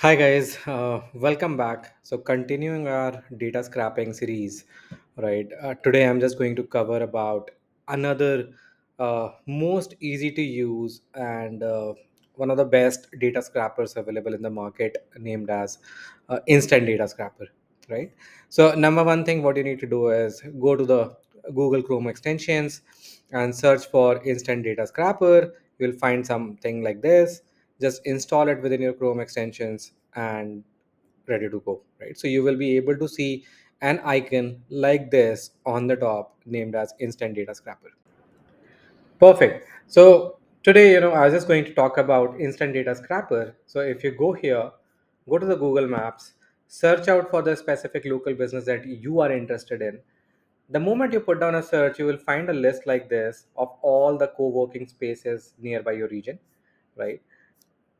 Hi guys, welcome back. So continuing our data scrapping series, right? Today I'm just going to cover about another most easy to use and one of the best data scrappers available in the market, named as Instant Data Scrapper, right? So number one thing, what you need to do is go to the Google Chrome extensions and search for Instant Data Scrapper. You'll find something like this. Just install it within your Chrome extensions and ready to go, right? So you will be able to see an icon like this on the top named as Instant Data Scrapper. Perfect. So today, I was just going to talk about Instant Data Scrapper. So if you go here, go to the Google Maps, search out for the specific local business that you are interested in. The moment you put down a search, you will find a list like this of all the co-working spaces nearby your region, right?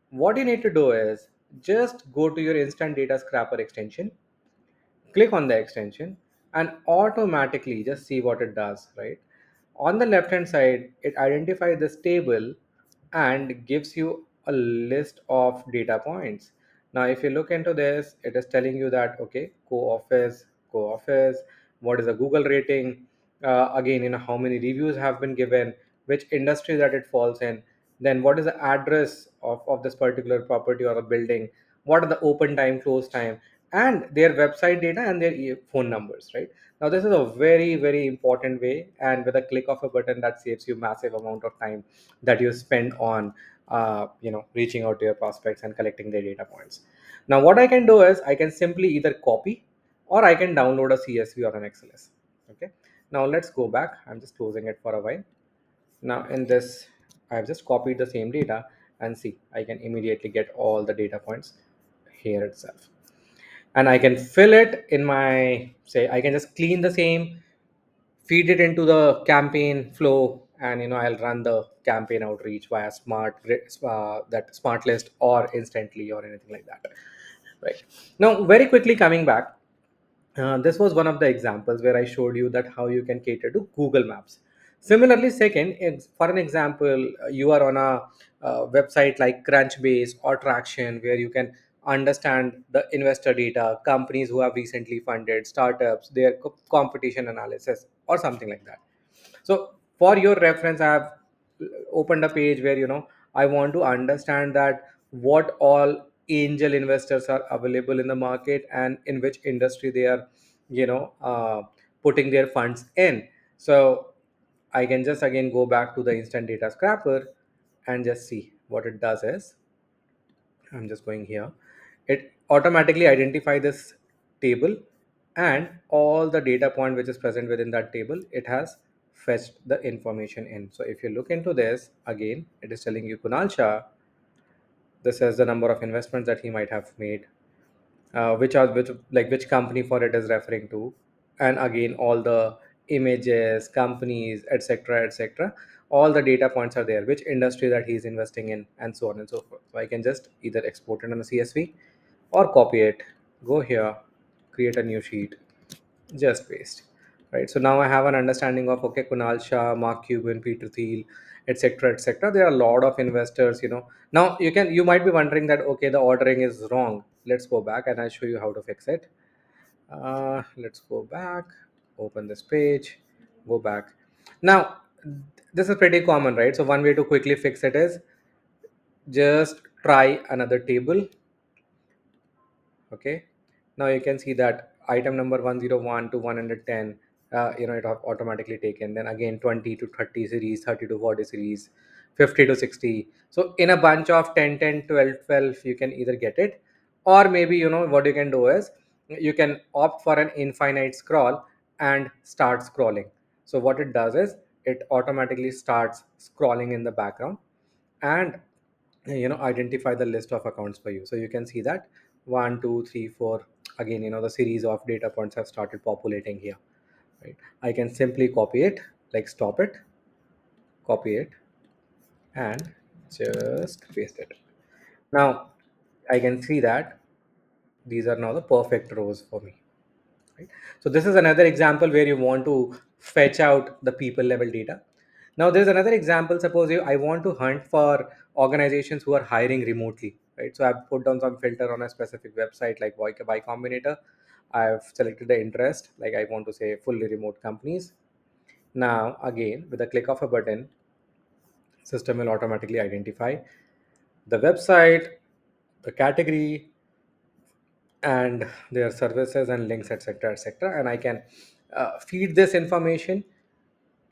What you need to do is just go to your Instant Data Scrapper extension, click on the extension, and automatically just see what it does, right? On the left hand side, it identifies this table and gives you a list of data points. Now if you look into this, it is telling you that okay, co-office, what is the Google rating, again, how many reviews have been given, which industry that it falls in, then what is the address of this particular property or a building, what are the open time, close time, and their website data and their phone numbers, right? Now this is a very very important way, and with a click of a button, that saves you massive amount of time that you spend on reaching out to your prospects and collecting their data points. Now what I can do is I can simply either copy or I can download a CSV or an XLS. Okay, now let's go back. I'm just closing it for a while. Now in this, I've just copied the same data, and see, I can immediately get all the data points here itself, and I can fill it in my, say, I can just clean the same, feed it into the campaign flow, and I'll run the campaign outreach via that smart list or instantly or anything like that, right? Now very quickly coming back, this was one of the examples where I showed you that how you can cater to Google Maps. Similarly, second, for an example, you are on a website like Crunchbase or Traction, where you can understand the investor data, companies who have recently funded, startups, their competition analysis, or something like that. So for your reference, I have opened a page where I want to understand that what all angel investors are available in the market and in which industry they are putting their funds in. So I can just again go back to the Instant Data Scrapper and just see what it does is, I'm just going here. It automatically identify this table, and all the data point which is present within that table, it has fetched the information in. So if you look into this again, it is telling you Kunal Shah. This is the number of investments that he might have made, which company for it is referring to, and again all the images, companies, etc., etc. All the data points are there, which industry that he's investing in, and so on and so forth. So I can just either export it on a CSV or copy it, go here, create a new sheet, just paste, right? So now I have an understanding of, okay, Kunal Shah, Mark Cuban, Peter Thiel, etc., etc. There are a lot of investors. Now you might be wondering that, okay, the ordering is wrong. Let's go back and I'll show you how to fix it. Let's go back, open this page, go back. Now this is pretty common, right? So one way to quickly fix it is just try another table. Okay, now you can see that item number 101 to 110, it automatically taken. Then again 20 to 30 series, 30 to 40 series, 50 to 60. So in a bunch of 10, 10, 12, 12, you can either get it, or maybe what you can do is you can opt for an infinite scroll and start scrolling. So what it does is it automatically starts scrolling in the background and identify the list of accounts for you. So you can see that 1 2 3 4, again the series of data points have started populating here, right? I can simply copy it, like stop it, copy it, and just paste it. Now I can see that these are now the perfect rows for me, right? So this is another example where you want to fetch out the people level data. Now there's another example. Suppose I want to hunt for organizations who are hiring remotely. right? So I've put down some filter on a specific website like Y Combinator. I've selected the interest, like I want to say fully remote companies. Now, again, with a click of a button, system will automatically identify the website, the category, and their services and links, etc., etc. And I can feed this information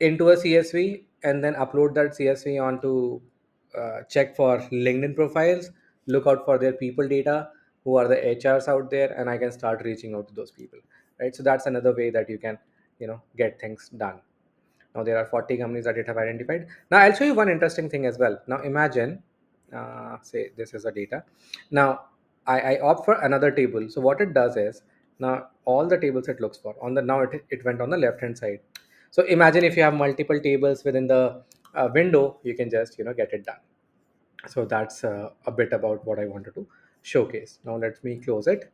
into a CSV and then upload that CSV onto check for LinkedIn profiles, look out for their people data, who are the HRs out there, and I can start reaching out to those people, right? So that's another way that you can, get things done. Now there are 40 companies that it have identified. Now I'll show you one interesting thing as well. Now imagine, say this is the data. Now I opt for another table. So what it does is, now all the tables it looks for on the, now it went on the left hand side. So imagine if you have multiple tables within the window, you can just get it done. So that's a bit about what I wanted to showcase. Now let me close it.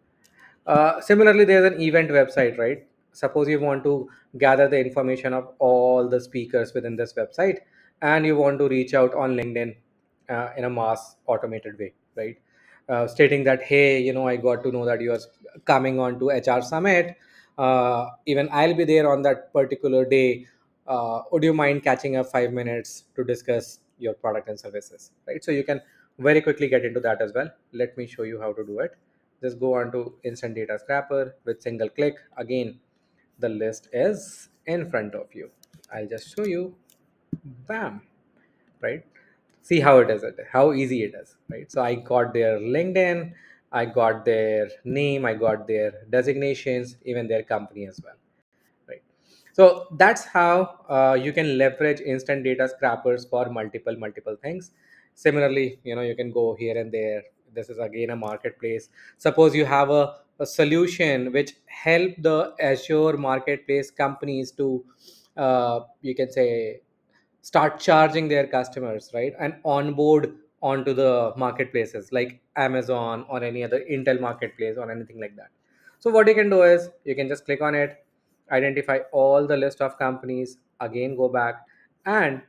Similarly, there's an event website, right? Suppose you want to gather the information of all the speakers within this website and you want to reach out on LinkedIn in a mass automated way, right? Stating that, hey, I got to know that you are coming on to HR Summit. Even I'll be there on that particular day. Would you mind catching up 5 minutes to discuss your product and services, right? So you can very quickly get into that as well. Let me show you how to do it. Just go on to instant data scrapper with single click. Again, the list is in front of you. I'll just show you. Bam, right? See how it is, how easy it is, right? So I got their LinkedIn, I got their name, I got their designations, even their company as well, right? So that's how you can leverage instant data scrappers for multiple things. Similarly, you can go here and there. This is again a marketplace. Suppose you have a solution which help the Azure marketplace companies to you can say start charging their customers, right, and onboard onto the marketplaces like Amazon or any other Intel marketplace or anything like that. So what you can do is you can just click on it, identify all the list of companies, again go back and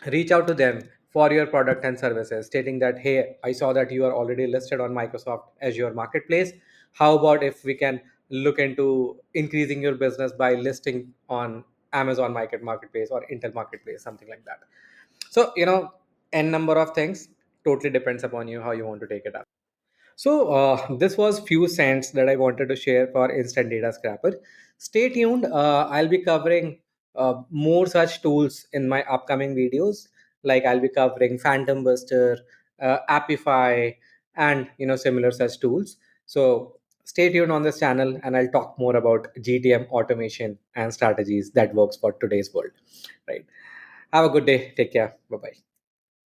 reach out to them for your product and services, stating that, hey, I saw that you are already listed on Microsoft Azure marketplace. How about if we can look into increasing your business by listing on Amazon marketplace or Intel marketplace, something like that. So n number of things, totally depends upon you how you want to take it up. So this was few cents that I wanted to share for instant data scrapper. Stay tuned. I'll be covering more such tools in my upcoming videos. Like I'll be covering Phantom Buster, Appify, and similar such tools. So stay tuned on this channel, and I'll talk more about GTM automation and strategies that works for today's world. Right. Have a good day. Take care. Bye bye.